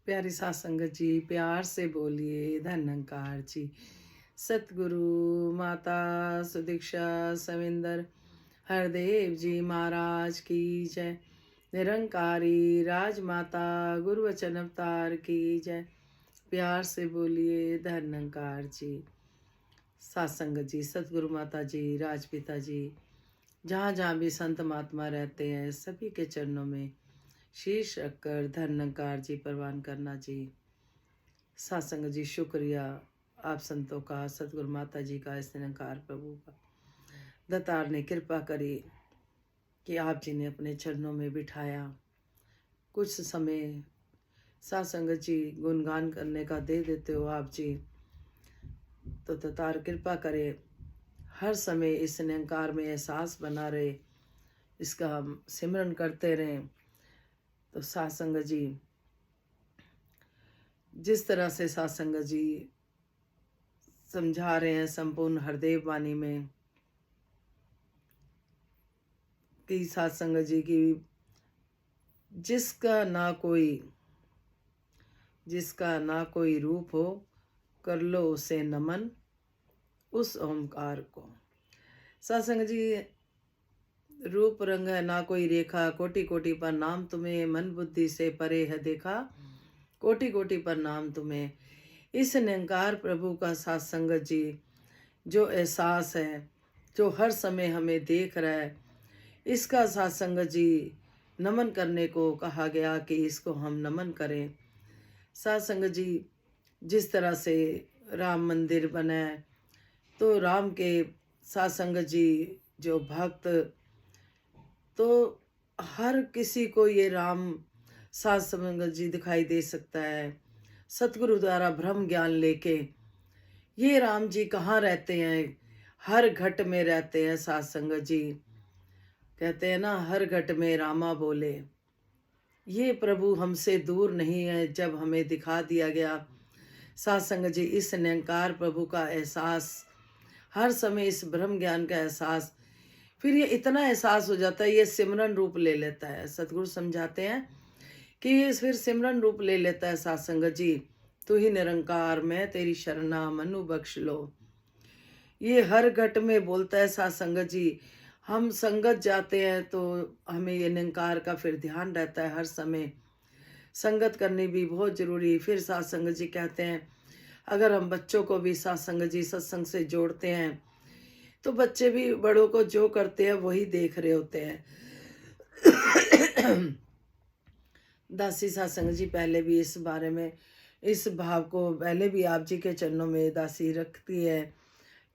प्यारी सास संगत जी, प्यार से बोलिए धन्यंकार जी। सतगुरु माता सुदीक्षा सविंदर हरदेव जी महाराज की जय। निरंकारी राजमाता गुरु वचन अवतार की जय। प्यार से बोलिए धन्यंकार जी। सास संगत जी, सतगुरु माता जी, राजपिता जी, जहाँ जहाँ भी संत महात्मा रहते हैं सभी के चरणों में शीश रखकर धन्यंकार जी प्रवान करना जी। सत्संग जी, शुक्रिया आप संतों का, सतगुरु माता जी का, इस निरंकार प्रभु का। दतार ने कृपा करी कि आप जी ने अपने चरणों में बिठाया। कुछ समय सत्संग जी गुणगान करने का दे देते हो आप जी, तो दतार कृपा करे हर समय इस निरंकार में एहसास बना रहे, इसका हम सिमरन करते रहें। तो सत्संग जी, जिस तरह से सत्संग जी समझा रहे हैं संपूर्ण हरदेव वाणी में कि सत्संग जी की जिसका ना कोई रूप हो, कर लो उसे नमन उस ओमकार को। सत्संग जी, रूप रंग है ना कोई रेखा, कोटि कोटि पर नाम तुम्हें, मन बुद्धि से परे है देखा, कोटि कोटि पर नाम तुम्हें। इस निरंकार प्रभु का सत्संग जी जो एहसास है, जो हर समय हमें देख रहा है, इसका सत्संग जी नमन करने को कहा गया कि इसको हम नमन करें। सत्संग जी, जिस तरह से राम मंदिर बना है, तो राम के सत्संग जी जो भक्त, तो हर किसी को ये राम सत्संग जी दिखाई दे सकता है। सतगुरु द्वारा ब्रह्म ज्ञान लेके ये राम जी कहाँ रहते हैं, हर घट में रहते हैं। सत्संग जी कहते हैं ना, हर घट में रामा बोले। ये प्रभु हमसे दूर नहीं है। जब हमें दिखा दिया गया सत्संग जी, इस निरंकार प्रभु का एहसास, हर समय इस ब्रह्म ज्ञान का एहसास, फिर ये इतना एहसास हो जाता है, ये सिमरन रूप ले लेता है। सतगुरु समझाते हैं कि ये फिर सिमरन रूप ले लेता है। सत्संग जी, तू ही निरंकार, मैं तेरी शरणा, मनु बख्श लो। ये हर घट में बोलता है सत्संग जी। हम संगत जाते हैं तो हमें ये निरंकार का फिर ध्यान रहता है हर समय। संगत करनी भी बहुत जरूरी। फिर सत्संग जी कहते हैं, अगर हम बच्चों को भी सत्संग जी सत्संग से जोड़ते हैं, तो बच्चे भी बड़ों को जो करते हैं वही देख रहे होते हैं। दासी सत्संग जी पहले भी इस बारे में, इस भाव को पहले भी आप जी के चरणों में दासी रखती है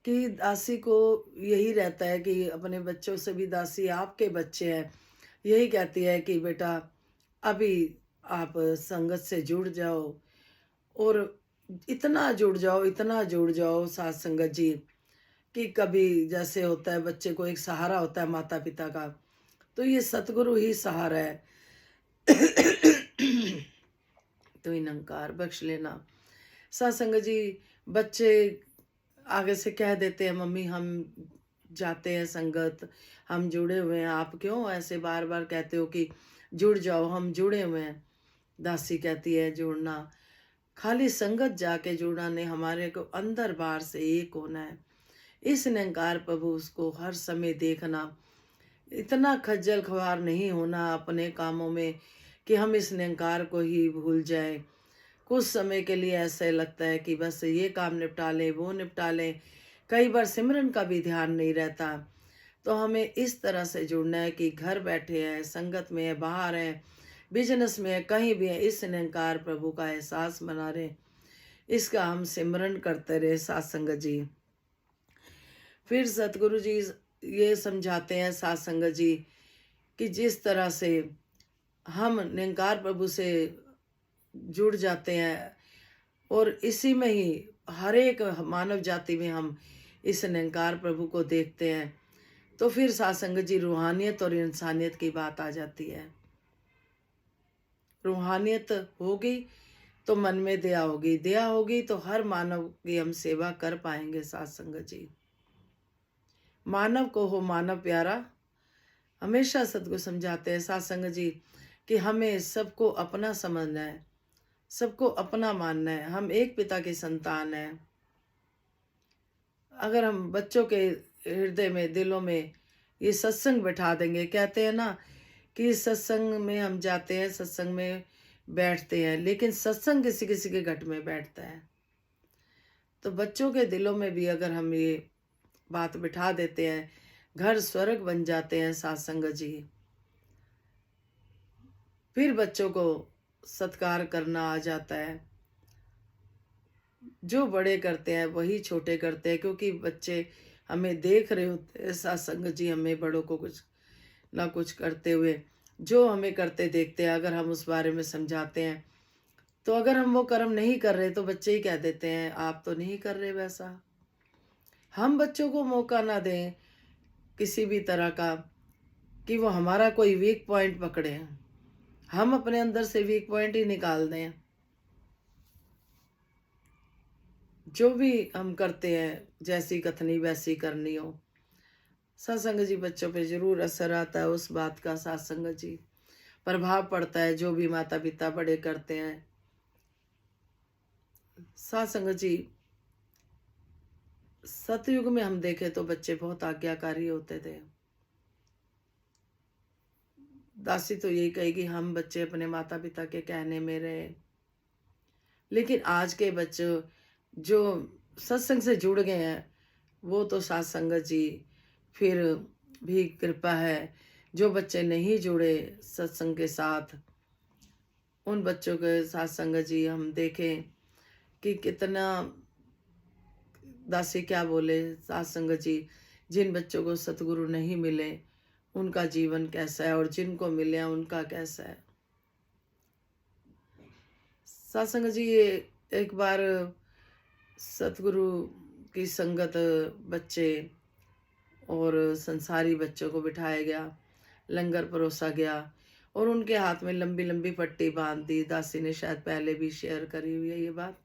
कि दासी को यही रहता है कि अपने बच्चों से भी, दासी आपके बच्चे हैं, यही कहती है कि बेटा अभी आप संगत से जुड़ जाओ, और इतना जुड़ जाओ, इतना जुड़ जाओ साथ संगत जी, कि कभी जैसे होता है बच्चे को एक सहारा होता है माता पिता का, तो ये सतगुरु ही सहारा है। तो निरंकार बख्श लेना। सत्संग जी, बच्चे आगे से कह देते हैं, मम्मी हम जाते हैं संगत, हम जुड़े हुए हैं, आप क्यों ऐसे बार बार कहते हो कि जुड़ जाओ, हम जुड़े हुए हैं। दासी कहती है, जुड़ना खाली संगत जाके जुड़ना नहीं, हमारे को अंदर बाहर से एक होना है। इस निरंकार प्रभु उसको हर समय देखना, इतना खज्जल ख्वार नहीं होना अपने कामों में कि हम इस निरंकार को ही भूल जाए। कुछ समय के लिए ऐसा लगता है कि बस ये काम निपटा लें, वो निपटा लें, कई बार सिमरन का भी ध्यान नहीं रहता। तो हमें इस तरह से जुड़ना है कि घर बैठे हैं, संगत में है, बाहर है, बिजनेस में है, कहीं भी है, इस निरंकार प्रभु का एहसास बना रहे, इसका हम सिमरन करते रहे सत्संग जी। फिर सतगुरु जी ये समझाते हैं सत्संग जी कि जिस तरह से हम निरंकार प्रभु से जुड़ जाते हैं, और इसी में ही हर एक मानव जाति में हम इस निरंकार प्रभु को देखते हैं, तो फिर सत्संग जी रूहानियत और इंसानियत की बात आ जाती है। रूहानियत होगी तो मन में दया होगी, दया होगी तो हर मानव की हम सेवा कर पाएंगे। सत्संग जी, मानव को हो मानव प्यारा, हमेशा सतगुरु समझाते हैं सत्संग जी कि हमें सबको अपना समझना है। सबको अपना मानना है, हम एक पिता की संतान हैं। अगर हम बच्चों के हृदय में, दिलों में ये सत्संग बैठा देंगे, कहते हैं ना कि सत्संग में हम जाते हैं, सत्संग में बैठते हैं, लेकिन सत्संग किसी किसी के घट में बैठता है। तो बच्चों के दिलों में भी अगर हम ये बात बिठा देते हैं, घर स्वर्ग बन जाते हैं सत्संग जी। फिर बच्चों को सत्कार करना आ जाता है। जो बड़े करते हैं वही छोटे करते हैं, क्योंकि बच्चे हमें देख रहे होते हैं सत्संग जी, हमें बड़ों को कुछ ना कुछ करते हुए। जो हमें करते देखते हैं, अगर हम उस बारे में समझाते हैं, तो अगर हम वो कर्म नहीं कर रहे तो बच्चे ही कह देते हैं आप तो नहीं कर रहे वैसा। हम बच्चों को मौका ना दें किसी भी तरह का कि वो हमारा कोई वीक पॉइंट पकड़े, हम अपने अंदर से वीक पॉइंट ही निकाल दें। जो भी हम करते हैं, जैसी कथनी वैसी करनी हो। सत्संग जी बच्चों पे जरूर असर आता है उस बात का, सत्संग जी प्रभाव पड़ता है जो भी माता पिता बड़े करते हैं। सत्संग जी सतयुग में हम देखें तो बच्चे बहुत आज्ञाकारी होते थे। दासी तो यही कहेगी हम बच्चे अपने माता पिता के कहने में रहे, लेकिन आज के बच्चे जो सत्संग से जुड़ गए हैं वो तो सत्संग जी फिर भी कृपा है। जो बच्चे नहीं जुड़े सत्संग के साथ, उन बच्चों के सत्संग जी हम देखें कि कितना, दासी क्या बोले सत्संग जी, जिन बच्चों को सतगुरु नहीं मिले उनका जीवन कैसा है और जिनको मिले उनका कैसा है। सत्संग जी ये एक बार सतगुरु की संगत बच्चे और संसारी बच्चों को बिठाया गया, लंगर परोसा गया और उनके हाथ में लंबी लंबी पट्टी बांध दी। दासी ने शायद पहले भी शेयर करी हुई है ये बात।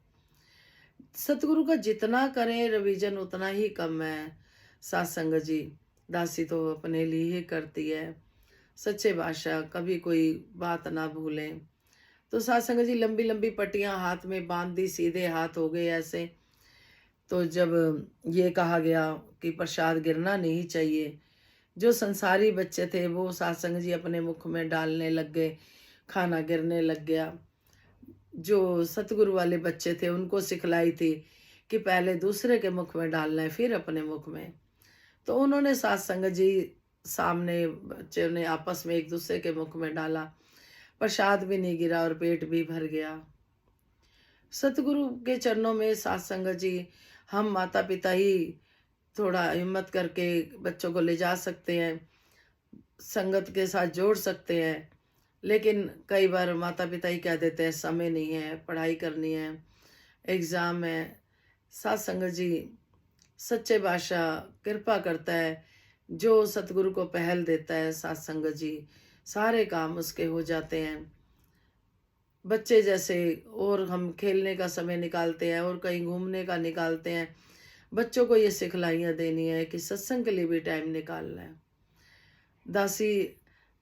सतगुरु का जितना करें रिवीजन उतना ही कम है सत्संग जी। दासी तो अपने लिए ही करती है, सच्चे बादशाह कभी कोई बात ना भूलें। तो सत्संग जी लंबी लंबी पट्टियां हाथ में बांध दी, सीधे हाथ हो गए ऐसे। तो जब ये कहा गया कि प्रसाद गिरना नहीं चाहिए, जो संसारी बच्चे थे वो सत्संग जी अपने मुख में डालने लग गए, खाना गिरने लग गया। जो सतगुरु वाले बच्चे थे उनको सिखलाई थी कि पहले दूसरे के मुख में डालना है फिर अपने मुख में। तो उन्होंने सत्संग जी सामने बच्चों ने आपस में एक दूसरे के मुख में डाला, प्रसाद भी नहीं गिरा और पेट भी भर गया। सतगुरु के चरणों में सत्संग जी हम माता पिता ही थोड़ा हिम्मत करके बच्चों को ले जा सकते हैं, संगत के साथ जोड़ सकते हैं। लेकिन कई बार माता पिता ही कह देते हैं समय नहीं है, पढ़ाई करनी है, एग्ज़ाम है। सत्संग जी सच्चे बादशाह कृपा करता है, जो सतगुरु को पहल देता है सत्संग जी सारे काम उसके हो जाते हैं। बच्चे जैसे और हम खेलने का समय निकालते हैं और कहीं घूमने का निकालते हैं, बच्चों को ये सिखलाइयाँ देनी है कि सत्संग के लिए भी टाइम निकालना है। दासी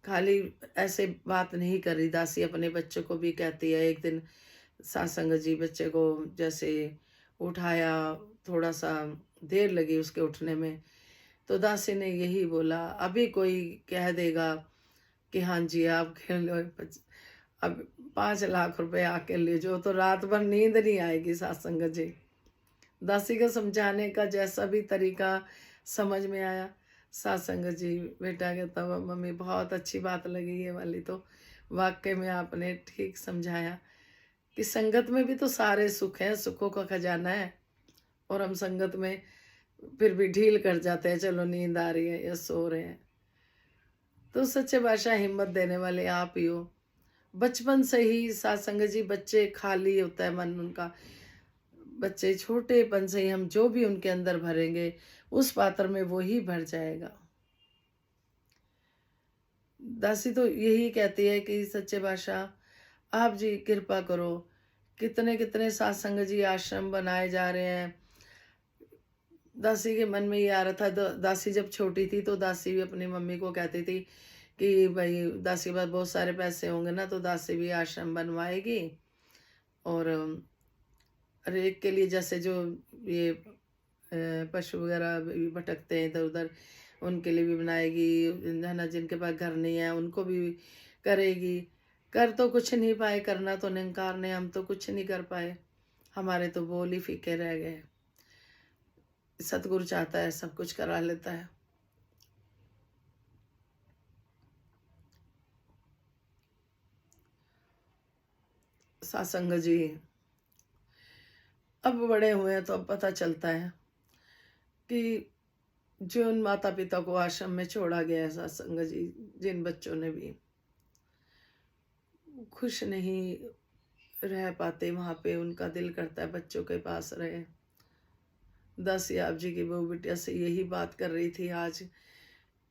खाली ऐसे बात नहीं कर रही, दासी अपने बच्चों को भी कहती है। एक दिन सत्संग जी बच्चे को जैसे उठाया, थोड़ा सा देर लगी उसके उठने में, तो दासी ने यही बोला अभी कोई कह देगा कि हाँ जी आप खेल लो, अब 5 लाख रुपए आके ले जाओ तो रात भर नींद नहीं आएगी सत्संग जी। दासी का समझाने का जैसा भी तरीका समझ में आया, सत्संग जी बेटा कहता हुआ मम्मी बहुत अच्छी बात लगी ये वाली, तो वाकई में आपने ठीक समझाया कि संगत में भी तो सारे सुख हैं, सुखों का खजाना है। और हम संगत में फिर भी ढील कर जाते हैं, चलो नींद आ रही है या सो रहे हैं। तो सच्चे बादशाह हिम्मत देने वाले आप ही हो। बचपन से ही सत्संग जी बच्चे खाली होता है मन उनका, बच्चे छोटेपन से ही हम जो भी उनके अंदर भरेंगे उस पात्र में वो ही भर जाएगा। दासी तो यही कहती है कि सच्चे बादशाह आप जी कृपा करो, कितने कितने सत्संग जी आश्रम बनाए जा रहे हैं। दासी के मन में ये आ रहा था, दासी जब छोटी थी तो दासी भी अपनी मम्मी को कहती थी कि भाई दासी के पास बहुत सारे पैसे होंगे ना तो दासी भी आश्रम बनवाएगी और हर एक के लिए, जैसे जो ये पशु वगैरह भी भटकते हैं इधर उधर, उनके लिए भी बनाएगी, है ना। जिनके पास घर नहीं है उनको भी करेगी। कर तो कुछ नहीं पाए, करना तो निरंकार ने, हम तो कुछ नहीं कर पाए, हमारे तो बोल ही फीके रह गए। सतगुरु चाहता है सब कुछ करा लेता है। सत्संग जी, अब बड़े हुए हैं तो अब पता चलता है कि जिन माता पिता को आश्रम में छोड़ा गया है सत्संग जी, जिन बच्चों ने भी खुश नहीं रह पाते वहां पे, उनका दिल करता है बच्चों के पास रहे। दासी आप जी की बहू बिटिया से यही बात कर रही थी आज,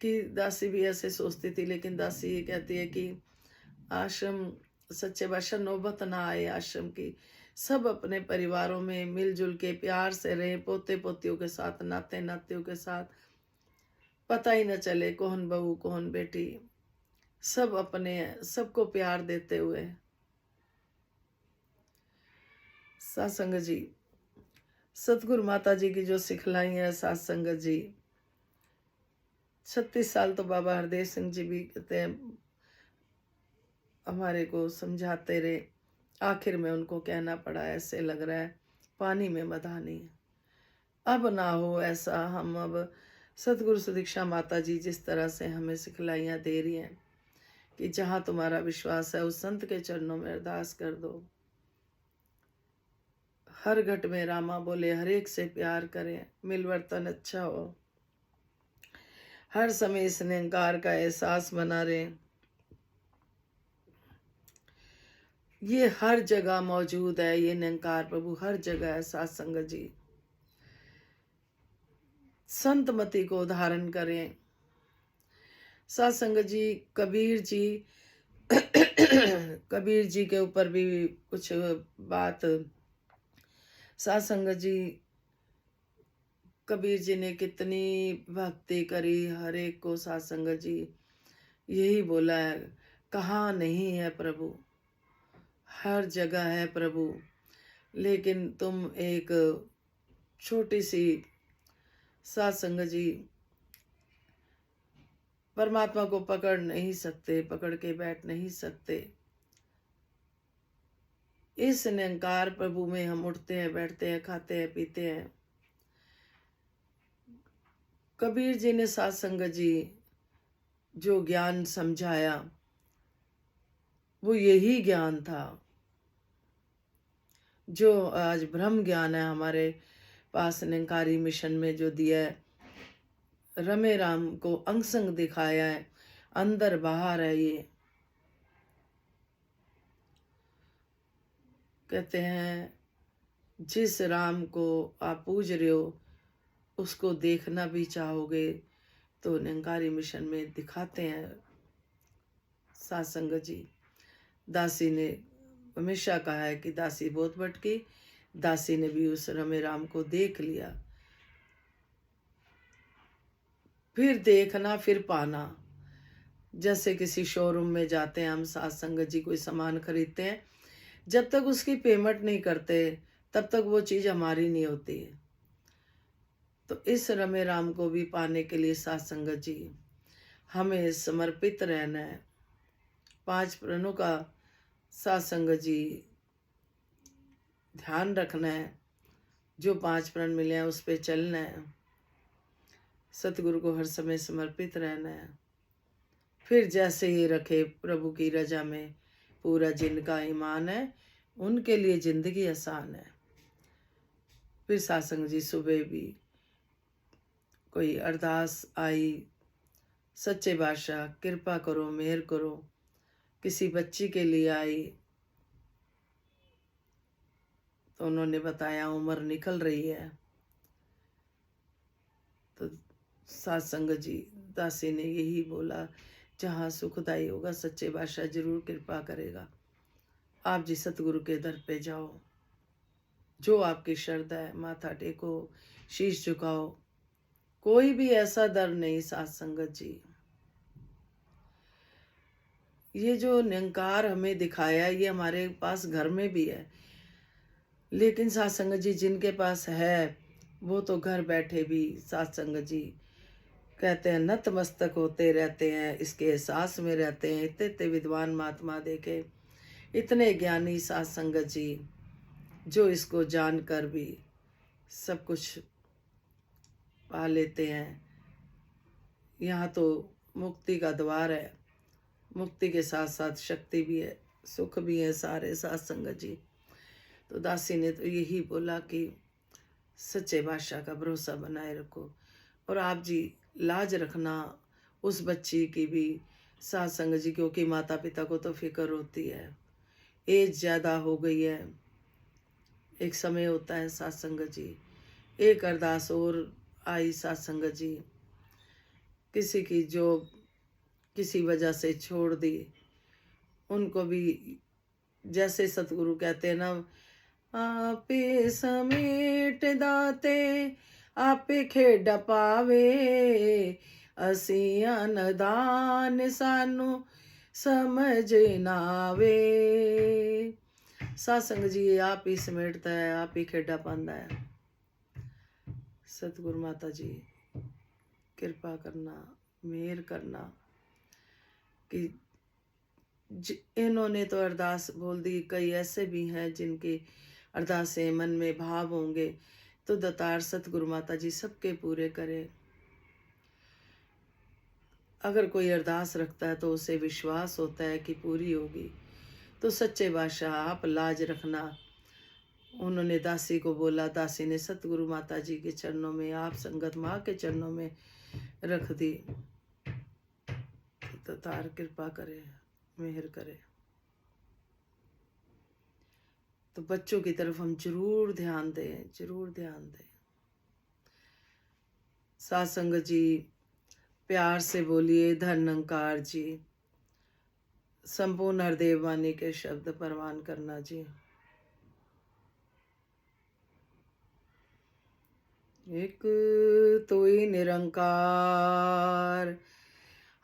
कि दासी भी ऐसे सोचती थी, लेकिन दासी ये कहती है कि आश्रम, सच्चे बादशाह नौबत ना आए आश्रम की, सब अपने परिवारों में मिलजुल के प्यार से रहे, पोते पोतियों के साथ, नाते नातियों के साथ, पता ही न चले कौन बहू कौन बेटी, सब अपने, सबको प्यार देते हुए। सत्संग जी, सतगुरु माता जी की जो सिखलाई है सत्संग जी, 36 साल तो बाबा हरदेव सिंह जी भी कहते हैं हमारे को समझाते रहे, आखिर में उनको कहना पड़ा, ऐसे लग रहा है पानी में मधानी। अब ना हो ऐसा, हम अब सतगुरु सुदीक्षा माता जी जिस तरह से हमें सिखलाइयाँ दे रही हैं कि जहाँ तुम्हारा विश्वास है उस संत के चरणों में अरदास कर दो, हर घट में रामा बोले, हर एक से प्यार करें, मिलवर्तन अच्छा हो, हर समय इस निरंकार का एहसास बना रहे। ये हर जगह मौजूद है, ये निरंकार प्रभु हर जगह है। सत्संग जी, संतमति को धारण करें। सत्संग जी, कबीर जी कबीर जी के ऊपर भी कुछ बात। सत्संग जी, कबीर जी ने कितनी भक्ति करी, हर एक को सत्संग जी यही बोला है, कहाँ नहीं है प्रभु, हर जगह है प्रभु, लेकिन तुम एक छोटी सी सत्संग जी परमात्मा को पकड़ नहीं सकते, पकड़ के बैठ नहीं सकते। इस निरंकार प्रभु में हम उठते हैं, बैठते हैं, खाते हैं, पीते हैं। कबीर जी ने सत्संग जी जो ज्ञान समझाया वो यही ज्ञान था जो आज ब्रह्म ज्ञान है हमारे पास, निरंकारी मिशन में जो दिया है, रमे राम को अंग संग दिखाया है, अंदर बाहर है। ये कहते हैं जिस राम को आप पूज रहे हो उसको देखना भी चाहोगे तो निरंकारी मिशन में दिखाते हैं सत्संग जी। दासी ने हमेशा कहा है कि दासी बहुत भटकी, दासी ने भी उस रमे राम को देख लिया। फिर देखना फिर पाना, जैसे किसी शोरूम में जाते हैं हम सत्संग जी, कोई सामान खरीदते हैं, जब तक उसकी पेमेंट नहीं करते तब तक वो चीज़ हमारी नहीं होती है। तो इस रमे राम को भी पाने के लिए सत्संग जी हमें समर्पित रहना है। 5 प्रणों का सत्संग जी ध्यान रखना है, जो 5 प्रण मिले हैं उस पे चलना है, सतगुरु को हर समय समर्पित रहना है। फिर जैसे ही रखे प्रभु की रजा में पूरा जिनका ईमान है उनके लिए जिंदगी आसान है। फिर सत्संग जी सुबह भी कोई अरदास आई, सच्चे बादशाह कृपा करो मेहर करो, किसी बच्ची के लिए आई तो उन्होंने बताया उम्र निकल रही है, तो सत्संग जी दासी ने यही बोला, जहाँ सुखदाई होगा सच्चे बादशाह जरूर कृपा करेगा। आप जी सतगुरु के दर पे जाओ, जो आपकी श्रद्धा है माथा टेको, शीश झुकाओ, कोई भी ऐसा दर नहीं। सत्संग जी, ये जो निरंकार हमें दिखाया ये हमारे पास घर में भी है, लेकिन साथ संगत जी जिनके पास है वो तो घर बैठे भी साथ संगत जी कहते हैं नतमस्तक होते रहते हैं, इसके एहसास में रहते हैं। इतने इतने विद्वान महात्मा देखे, इतने ज्ञानी साथ संगत जी जो इसको जानकर भी सब कुछ पा लेते हैं। यहाँ तो मुक्ति का द्वार है, मुक्ति के साथ साथ शक्ति भी है, सुख भी है सारे साथ संगत जी। तो दासी ने तो यही बोला कि सच्चे बादशाह का भरोसा बनाए रखो। और आप जी लाज रखना उस बच्ची की भी साथ संगत जी, क्योंकि माता पिता को तो फिक्र होती है, एज ज़्यादा हो गई है। एक समय होता है साथ संगत जी। एक अरदास और आई साथ संगत जी, किसी की जॉब किसी वजह से छोड़ दी, उनको भी जैसे सतगुरु कहते हैं ना, आपे समेट दाते आपे खेड पावे, असियां नदान सानू समझ ना आवे। सत्संग जी आप ही समेटता है, आप ही खेडा पांदा है। सतगुरु माता जी कृपा करना, मेहर करना कि इन्होंने तो अरदास बोल दी, कई ऐसे भी हैं जिनकी अरदासें मन में भाव होंगे, तो दतार सतगुरु माता जी सबके पूरे करे। अगर कोई अरदास रखता है तो उसे विश्वास होता है कि पूरी होगी। तो सच्चे बादशाह आप लाज रखना। उन्होंने दासी को बोला, दासी ने सतगुरु माता जी के चरणों में, आप संगत माँ के चरणों में रख दी। तो तार कृपा करे, मेहर करे। तो बच्चों की तरफ हम जरूर ध्यान दें, जरूर ध्यान दें। साथ संगत जी प्यार से बोलिए, धनंकार जी संपूर्ण हरदेव वाणी के शब्द परवान करना जी। एक तो ही निरंकार,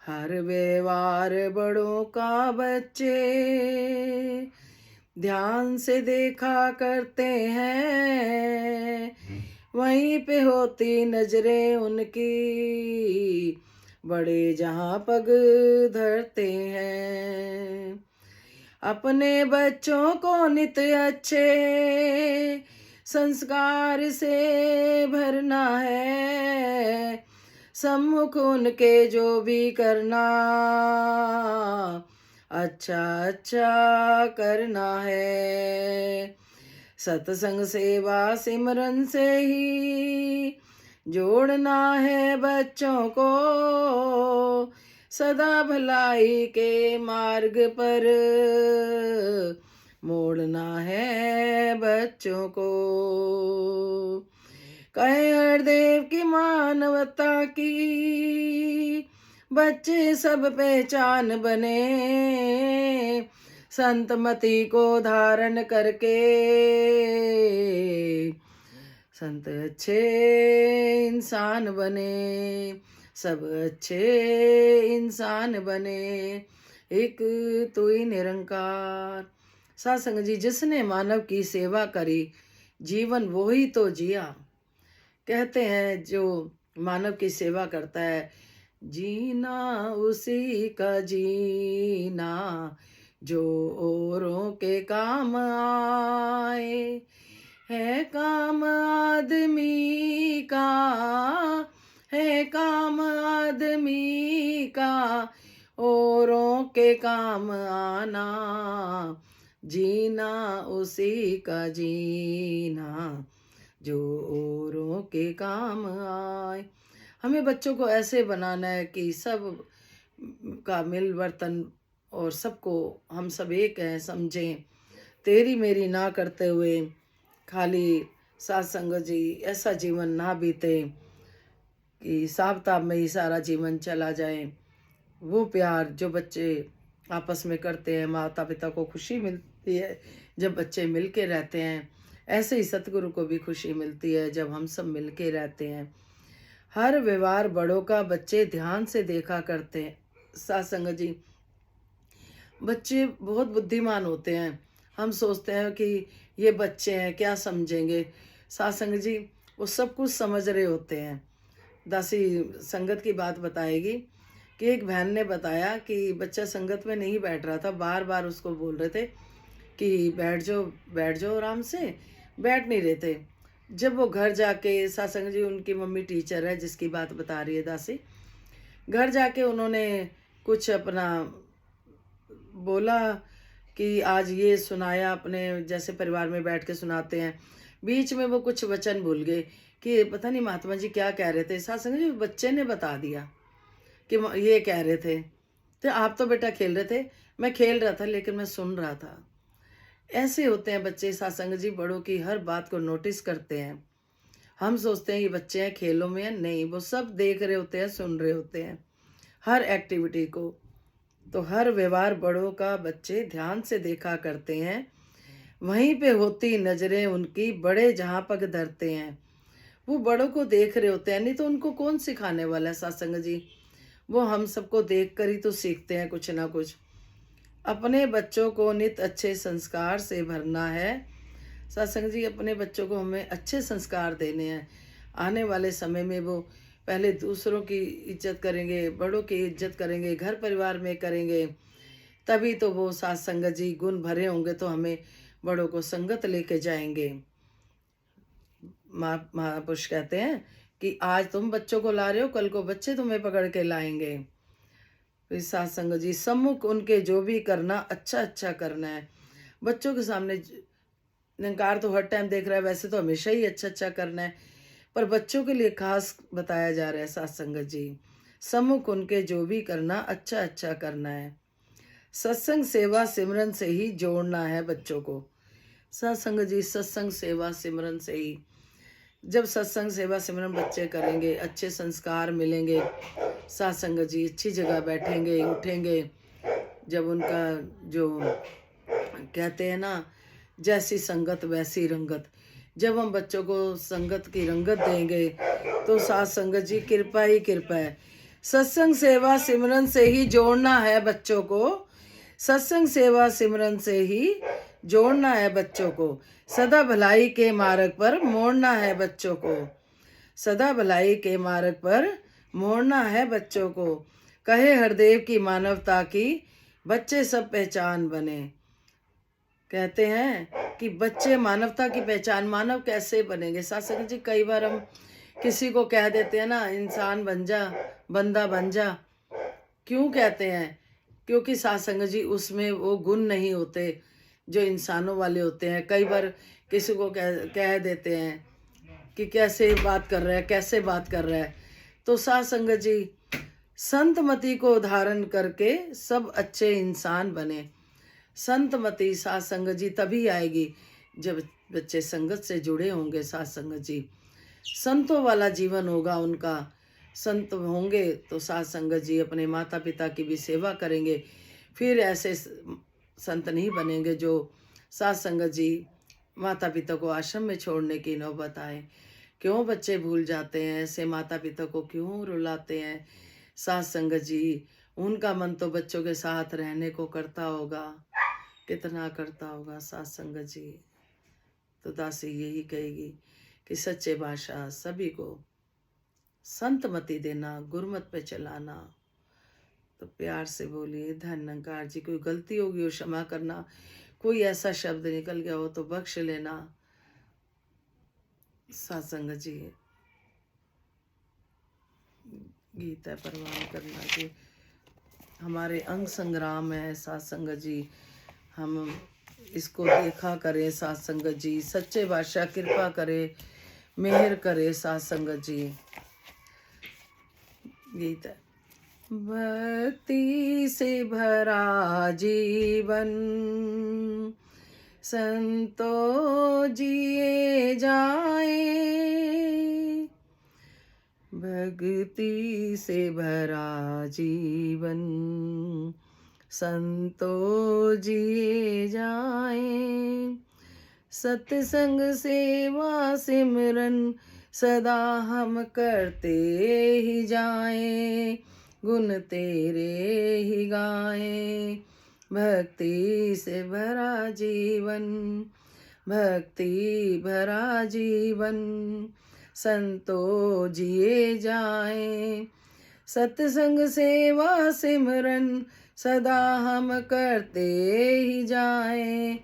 हर व्यवहार बड़ों का बच्चे ध्यान से देखा करते हैं, वहीं पे होती नजरें उनकी बड़े जहां पग धरते हैं। अपने बच्चों को नित अच्छे संस्कार से भरना है, सम्मुख उनके जो भी करना अच्छा अच्छा करना है। सत्संग सेवा सिमरन से ही जोड़ना है बच्चों को, सदा भलाई के मार्ग पर मोड़ना है बच्चों को। कहे हरदेव की मानवता की बच्चे सब पहचान बने, संतमति को धारण करके संत अच्छे इंसान बने, सब अच्छे इंसान बने। एक तो ही निरंकार। सत्संग जी जिसने मानव की सेवा करी, जीवन वो ही तो जिया। कहते हैं जो मानव की सेवा करता है, जीना उसी का जीना जो औरों के काम आए। है काम आदमी का, है काम आदमी का औरों के काम आना, जीना उसी का जीना जो औरों के काम आए। हमें बच्चों को ऐसे बनाना है कि सब का मिल वर्तन और सबको हम सब एक हैं समझें, तेरी मेरी ना करते हुए खाली साथ संगत जी ऐसा जीवन ना बीते कि साब ताब में ही सारा जीवन चला जाए। वो प्यार जो बच्चे आपस में करते हैं, माता पिता को खुशी मिलती है जब बच्चे मिल के रहते हैं, ऐसे ही सतगुरु को भी खुशी मिलती है जब हम सब मिल के रहते हैं। हर व्यवहार बड़ों का बच्चे ध्यान से देखा करते हैं। साथ संगत जी बच्चे बहुत बुद्धिमान होते हैं, हम सोचते हैं कि ये बच्चे हैं, क्या समझेंगे। सासंग जी वो सब कुछ समझ रहे होते हैं। दासी संगत की बात बताएगी कि एक बहन ने बताया कि बच्चा संगत में नहीं बैठ रहा था, बार बार उसको बोल रहे थे कि बैठ जाओ आराम से, बैठ नहीं रहे थे। जब वो घर जाके, सासंग जी उनकी मम्मी टीचर है जिसकी बात बता रही है दासी, घर जाके उन्होंने कुछ अपना बोला कि आज ये सुनाया, अपने जैसे परिवार में बैठ के सुनाते हैं। बीच में वो कुछ वचन भूल गए कि पता नहीं महात्मा जी क्या कह रहे थे। सासंग जी बच्चे ने बता दिया कि ये कह रहे थे, तो आप तो बेटा खेल रहे थे। मैं खेल रहा था लेकिन मैं सुन रहा था। ऐसे होते हैं बच्चे सासंग जी, बड़ों की हर बात को नोटिस करते हैं। हम सोचते हैं ये बच्चे हैं, खेलों में हैं, नहीं, वो सब देख रहे होते हैं, सुन रहे होते हैं हर एक्टिविटी को। तो हर व्यवहार बड़ों का बच्चे ध्यान से देखा करते हैं। वहीं पे होती नजरें उनकी बड़े जहाँ पग धरते हैं। वो बड़ों को देख रहे होते हैं, नहीं तो उनको कौन सिखाने वाला है सासंग जी। वो हम सबको देख कर ही तो सीखते हैं कुछ ना कुछ। अपने बच्चों को नित अच्छे संस्कार से भरना है। सत्संग जी अपने बच्चों को हमें अच्छे संस्कार देने हैं। आने वाले समय में वो पहले दूसरों की इज्जत करेंगे, बड़ों की इज्जत करेंगे, घर परिवार में करेंगे, तभी तो वो सत्संग जी गुण भरे होंगे, तो हमें बड़ों को संगत लेके जाएंगे। महापुरुष कहते हैं कि आज तुम बच्चों को ला रहे हो, कल को बच्चे तुम्हें पकड़ के लाएंगे। फिर सत्संग जी सम्मुख उनके जो भी करना अच्छा अच्छा करना है। बच्चों के सामने निरंकार तो हर टाइम देख रहा है, वैसे तो हमेशा ही अच्छा अच्छा करना है, पर बच्चों के लिए खास बताया जा रहा है सत्संग जी। सम्मुख उनके जो भी करना अच्छा अच्छा करना है। सत्संग सेवा सिमरन से ही जोड़ना है बच्चों को। सत्संग जी सत्संग सेवा सिमरन से ही, जब सत्संग सेवा सिमरन बच्चे करेंगे, अच्छे संस्कार मिलेंगे, सत्संग जी अच्छी जगह बैठेंगे उठेंगे। जब उनका जो कहते हैं ना, जैसी संगत वैसी रंगत, जब हम बच्चों को संगत की रंगत देंगे तो साथ संगत जी कृपा ही कृपा है। सत्संग सेवा सिमरन से ही जोड़ना है बच्चों को। सत्संग सेवा सिमरन से ही जोड़ना है बच्चों को। सदा भलाई के मार्ग पर मोड़ना है बच्चों को। सदा भलाई के मार्ग पर मोड़ना है बच्चों को। कहे हरदेव की मानवता की बच्चे सब पहचान बने। कहते हैं कि बच्चे मानवता की पहचान, मानव कैसे बनेंगे सत्संग जी। कई बार हम किसी को कह देते हैं ना, इंसान बन जा, बंदा बन जा। क्यों कहते हैं? क्योंकि सत्संग जी उसमें वो गुण नहीं होते जो इंसानों वाले होते हैं। कई बार किसी को कह देते हैं कि कैसे बात कर रहा है, कैसे बात कर रहा है। तो सत्संग जी संतमति को धारण करके सब अच्छे इंसान बने। संतमति सत्संग जी तभी आएगी जब बच्चे संगत से जुड़े होंगे। सत्संग जी संतों वाला जीवन होगा उनका। संत होंगे तो सत्संग जी अपने माता पिता की भी सेवा करेंगे। फिर ऐसे संत नहीं बनेंगे जो सत्संग जी माता पिता को आश्रम में छोड़ने की नौबत आए। क्यों बच्चे भूल जाते हैं, ऐसे माता पिता को क्यों रुलाते हैं? सत्संग जी उनका मन तो बच्चों के साथ रहने को करता होगा, कितना करता होगा सत्संग जी। तो दासी यही कहेगी कि सच्चे बादशाह सभी को संतमति देना, गुरमत पे चलाना। तो प्यार से बोलिए धन निरंकार जी। कोई गलती होगी हो क्षमा करना, कोई ऐसा शब्द निकल गया हो तो बख्श लेना। सत्संग जी गीता परवान करना जी, हमारे अंग संग्राम है सत्संग जी। हम इसको देखा करें सत्संग जी। सच्चे बादशाह कृपा करे, मेहर करे सत्संग जी। गीता भक्ति से भरा जीवन संतो जिए जाए। भक्ति से भरा जीवन संतो जिए जाए। सत्संग सेवा सिमरन सदा हम करते ही जाएं। गुण तेरे ही गाएं, भक्ति से भरा जीवन, भक्ति भरा जीवन, संतो जिए जाएं। सत्संग सेवा सिमरन सदा हम करते ही जाएं,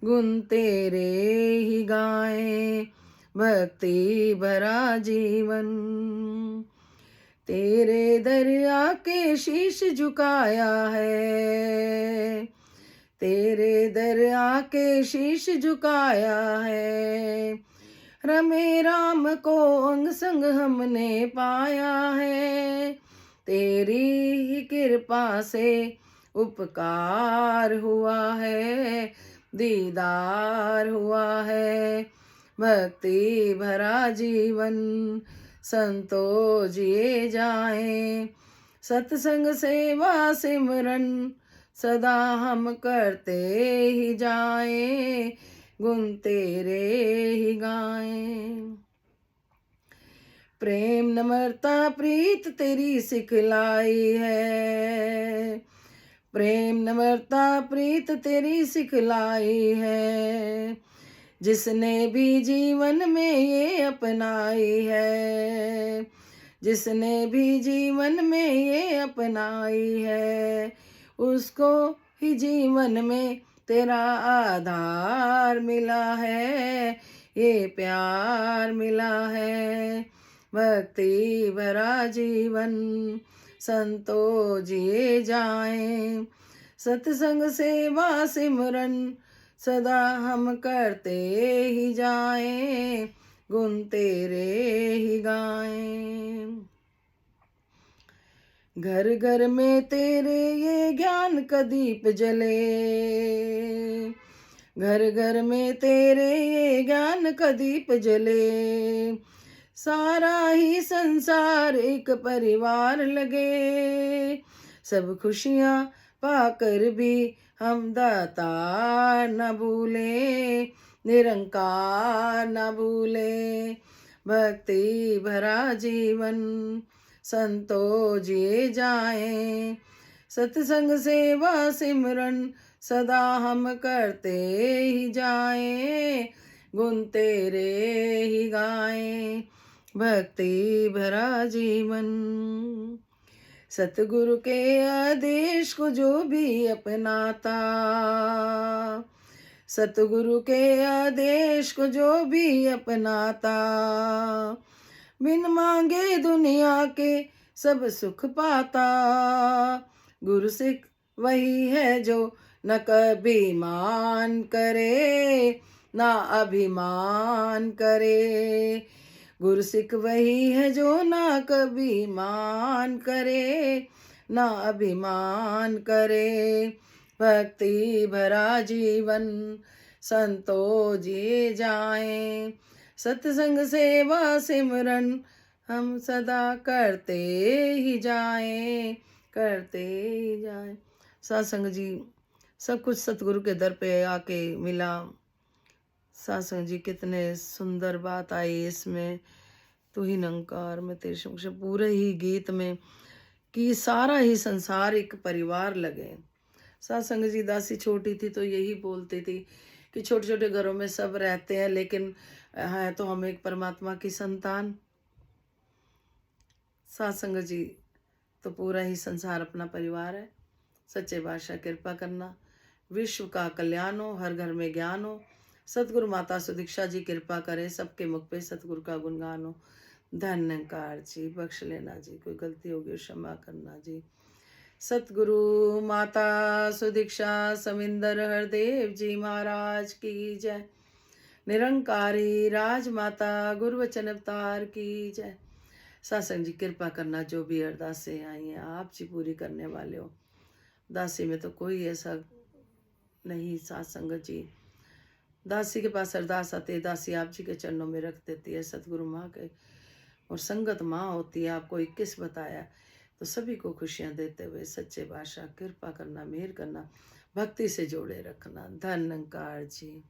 गुण तेरे ही गाएं, भक्ति भरा जीवन। तेरे दरिया के शीश झुकाया है, तेरे दरिया के शीश झुकाया है। रमे राम को अंग संग हमने पाया है, तेरी ही कृपा से उपकार हुआ है, दीदार हुआ है। भक्ति भरा जीवन, संतो जिए जाएं। सत्संग सेवा सिमरन सदा हम करते ही जाएं, गुण तेरे ही गाएं। प्रेम नम्रता प्रीत तेरी सिखलाई है, प्रेम नम्रता प्रीत तेरी सिखलाई है। जिसने भी जीवन में ये अपनाई है, जिसने भी जीवन में ये अपनाई है, उसको ही जीवन में तेरा आधार मिला है, ये प्यार मिला है। भक्ति भरा जीवन, संतो जिए जाएं। सत्संग सेवा सिमरन सदा हम करते ही जाएं, गुण तेरे ही गाएं। घर घर में तेरे ये ज्ञान का दीप जले, घर घर में तेरे ये ज्ञान का दीप जले। सारा ही संसार एक परिवार लगे, सब खुशियाँ पाकर भी हम दातार न भूले, निरंकार न भूले। भक्ति भरा जीवन, संतो जिए जाएं। सत्संग सेवा सिमरन सदा हम करते ही जाएं, गुण तेरे ही गाएं। भक्ति भरा जीवन, सतगुरु के आदेश को जो भी अपनाता, सतगुरु के आदेश को जो भी अपनाता, बिन मांगे दुनिया के सब सुख पाता। गुरु सिख वही है जो न कभी मान करे, ना अभिमान करे। गुरु सिख वही है जो ना कभी मान करे, ना अभिमान करे। भक्ति भरा जीवन, संतो जिए जाएं। सत्संग सेवा सिमरन हम सदा करते ही जाएं, करते ही जाएं। सत्संग जी, सब कुछ सतगुरु के दर पे आके मिला। सत्संग जी, कितने सुंदर बात आई इसमें। तू ही निरंकार में तेरे शब्द से पूरे ही गीत में कि सारा ही संसार एक परिवार लगे। सत्संग जी, दासी छोटी थी तो यही बोलती थी कि छोटे छोटे घरों में सब रहते हैं, लेकिन है तो हम एक परमात्मा की संतान। सत्संग जी, तो पूरा ही संसार अपना परिवार है। सच्चे बादशाह कृपा करना, विश्व का कल्याण हो, हर घर में ज्ञान हो। सतगुरु माता सुदीक्षा जी कृपा करें, सबके मुख पे सतगुरु का गुणगान हो। धन्यकार जी, बख्श लेना जी, कोई गलती होगी क्षमा करना जी। सतगुरु माता सुदीक्षा समिंदर हरदेव जी महाराज की जय। निरंकारी राजमाता गुरुवचन अवतार की जय। सत्संग जी, कृपा करना, जो भी अरदासें आई हैं आप जी पूरी करने वाले हो। दासी में तो कोई ऐसा नहीं। सत्संग जी, दासी के पास अरदास आती है, दासी आप जी के चरणों में रख देती है। सतगुरु माँ के और संगत माँ होती है, आपको 21 बताया। तो सभी को खुशियाँ देते हुए सच्चे बादशाह कृपा करना, मेहर करना, भक्ति से जोड़े रखना। धन्यकार जी।